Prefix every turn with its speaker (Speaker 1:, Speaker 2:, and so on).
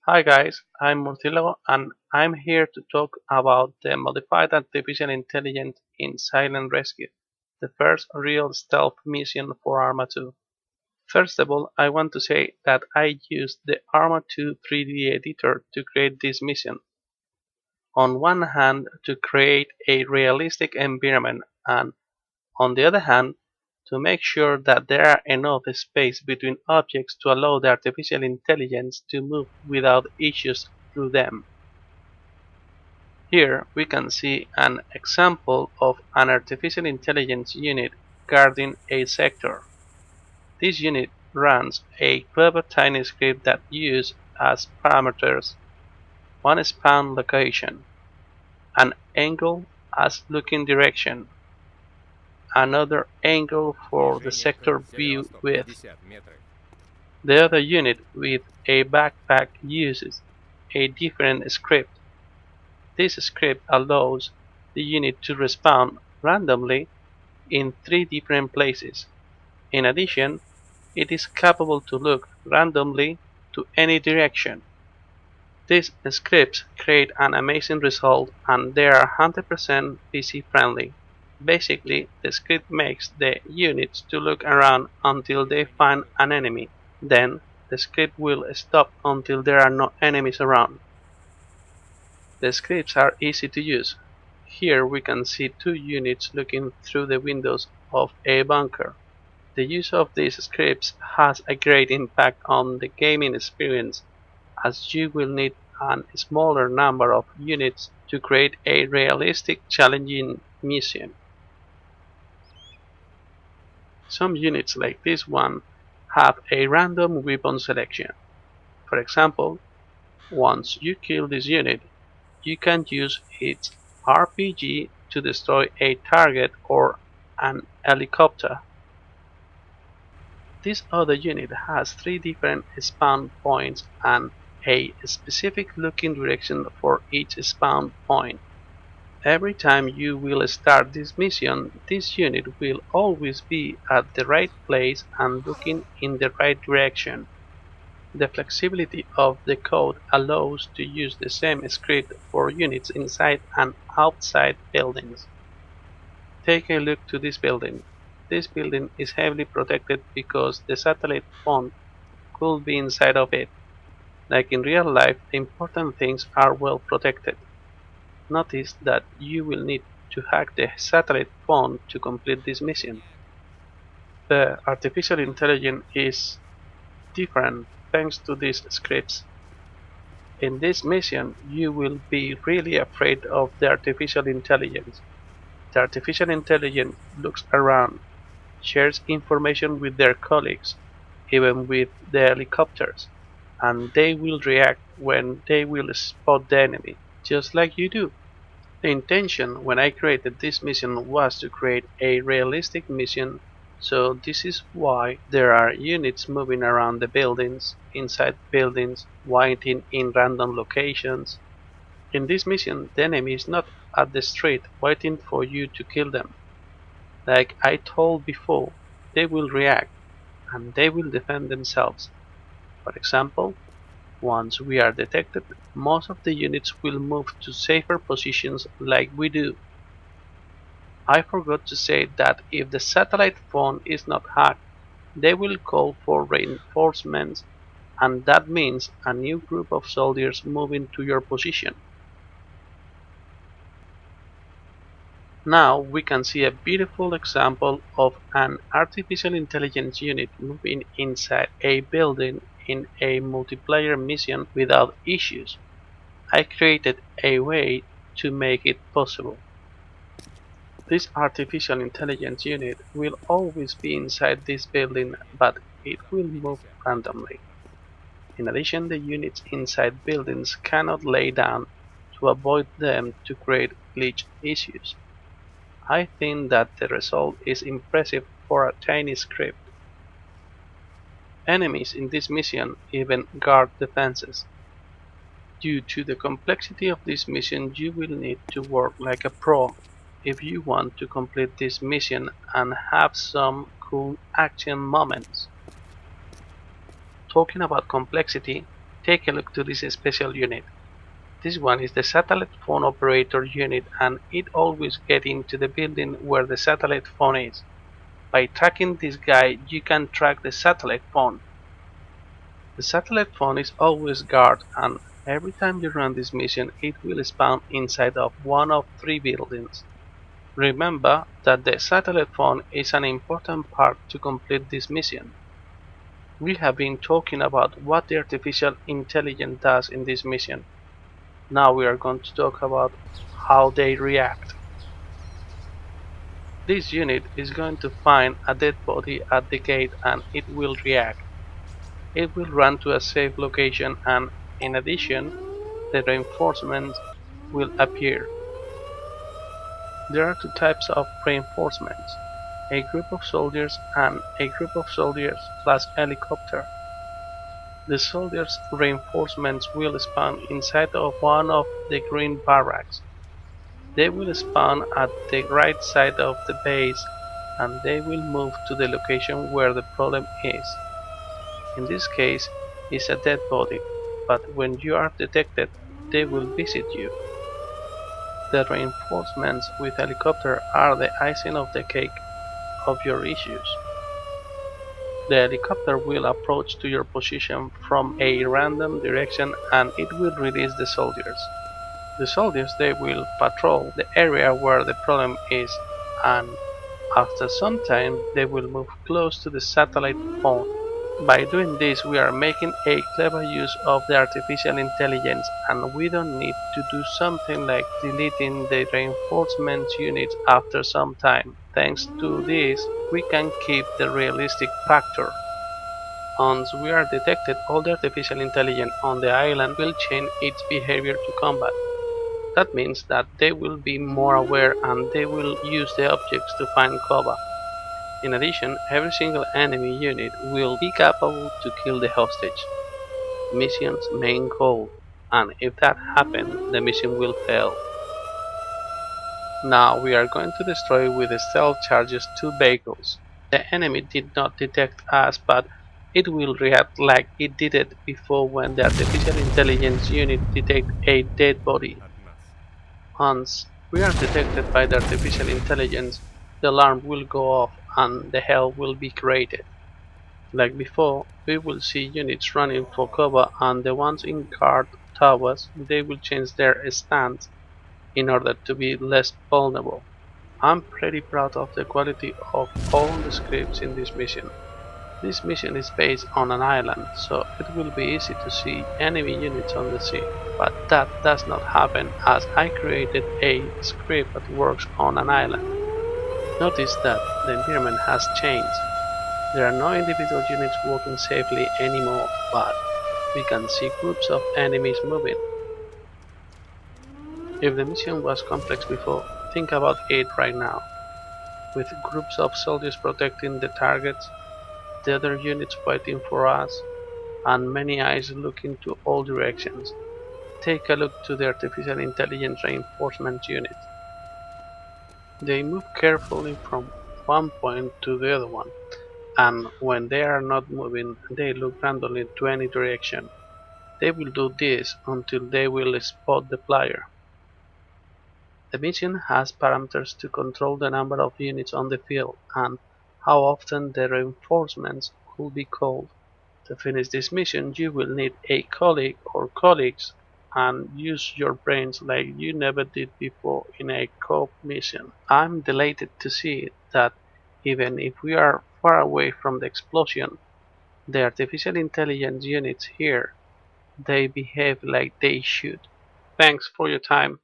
Speaker 1: Hi guys, I'm Murtilo and I'm here to talk about the modified artificial intelligence in Silent Rescue, the first real stealth mission for Arma2. First of all, I want to say that I used the Arma2 3D editor to create this mission. On one hand, to create a realistic environment and on the other hand, to make sure that there are enough space between objects to allow the artificial intelligence to move without issues through them. Here we can see an example of an artificial intelligence unit guarding a sector. This unit runs a clever tiny script that uses as parameters one spawn location, an angle as looking direction, another angle for the
Speaker 2: Движение к
Speaker 1: sector view
Speaker 2: Зеленосток,
Speaker 1: width.
Speaker 2: 50 метров.
Speaker 1: The other unit with a backpack uses a different script. This script allows the unit to respawn randomly in three different places. In addition, it is capable to look randomly to any direction. These scripts create an amazing result and they are 100% PC friendly. Basically, the script makes the units to look around until they find an enemy. Then, the script will stop until there are no enemies around. The scripts are easy to use. Here we can see two units looking through the windows of a bunker. The use of these scripts has a great impact on the gaming experience as you will need a smaller number of units to create a realistic challenging mission. Some units like this one have a random weapon selection. For example, once you kill this unit, you can use its RPG to destroy a target or an helicopter. This other unit has three different spawn points and a specific looking direction for each spawn point. Every time you will start this mission, this unit will always be at the right place and looking in the right direction. The flexibility of the code allows to use the same script for units inside and outside buildings. Take a look to this building. This building is heavily protected because the satellite phone could be inside of it. Like in real life, the important things are well protected. Notice that you will need to hack the satellite phone to complete this mission. The artificial intelligence is different thanks to these scripts. In this mission, you will be really afraid of the artificial intelligence. The artificial intelligence looks around, shares information with their colleagues, even with the helicopters, and they will react when they will spot the enemy, just like you do. The intention when I created this mission was to create a realistic mission, so this is why there are units moving around the buildings, inside buildings, waiting in random locations. In this mission, the enemy is not at the street waiting for you to kill them. Like I told before, they will react and they will defend themselves. For example, once we are detected, most of the units will move to safer positions like we do. I forgot to say that if the satellite phone is not hacked, they will call for reinforcements and that means a new group of soldiers moving to your position. Now we can see a beautiful example of an artificial intelligence unit moving inside a building in a multiplayer mission without issues. I created a way to make it possible. This artificial intelligence unit will always be inside this building, but it will move
Speaker 2: 50
Speaker 1: randomly.
Speaker 2: метров.
Speaker 1: In addition, the units inside buildings cannot lay down to avoid them to create glitch issues. I think that the result is impressive for a tiny script. Enemies in this mission even guard defenses. Due to the complexity of this mission, you will need to work like a pro if you want to complete this mission and have some cool action moments. Talking about complexity, take a look to this special unit. This one is the satellite phone operator unit, and it always gets into the building where the satellite phone is. By tracking this guy, you can track the satellite phone. The satellite phone is always guarded, and every time you run this mission it will spawn inside of one of three buildings. Remember that the satellite phone is an important part to complete this mission. We have been talking about what the artificial intelligence does in this mission. Now we are going to talk about how they react. This unit is going to find a dead body at the gate and it will react. It will run to a safe location, and in addition, the reinforcements will appear. There are two types of reinforcements: a group of soldiers and a group of soldiers plus helicopter. The soldiers' reinforcements will spawn inside of one of the green barracks. They will spawn at the right side of the base, and they will move to the location where the problem is. In this case, it's a dead body, but when you are detected, they will visit you. The reinforcements with helicopter are the icing of the cake of your issues. The helicopter will approach to your position from a random direction and it will release the soldiers. The soldiers they will patrol the area where the problem is, and after some time they will move close to the satellite phone. By doing this we are making a clever use of the artificial intelligence, and we don't need to do something like deleting the reinforcements units after some time. Thanks to this we can keep the realistic factor. Once we are detected, all the artificial intelligence on the island will change its behavior to combat. That means that they will be more aware and they will use the objects to find cover. In addition, every single enemy unit will be capable to kill the hostage, the mission's main goal, and if that happens, the mission will fail. Now we are going to destroy with stealth charges two vehicles. The enemy did not detect us, but it will react like it did it before when the artificial intelligence unit detected a dead body. Once we are detected by the artificial intelligence, the alarm will go off and the hell will be created. Like before, we will see units running for cover, and the ones in guard towers they will change their stance in order to be less vulnerable. I'm pretty proud of the quality of all the scripts in this mission. This mission is based on an island, so it will be easy to see enemy units on the sea. But that does not happen as I created a script that works on an island. Notice that the environment has changed. There are no individual units walking safely anymore, but we can see groups of enemies moving. If the mission was complex before, think about it right now, with groups of soldiers protecting the targets, the other units waiting for us, and many eyes looking to all directions. Take a look to the artificial intelligence reinforcement unit. They move carefully from one point to the other one, and when they are not moving, they look randomly to any direction. They will do this until they will spot the player. The mission has parameters to control the number of units on the field and how often the reinforcements could be called. To finish this mission, you will need a colleague or colleagues and use your brains like you never did before in a coop mission. I'm delighted to see that even if we are far away from the explosion, the artificial intelligence units here, they behave like they should. Thanks for your time.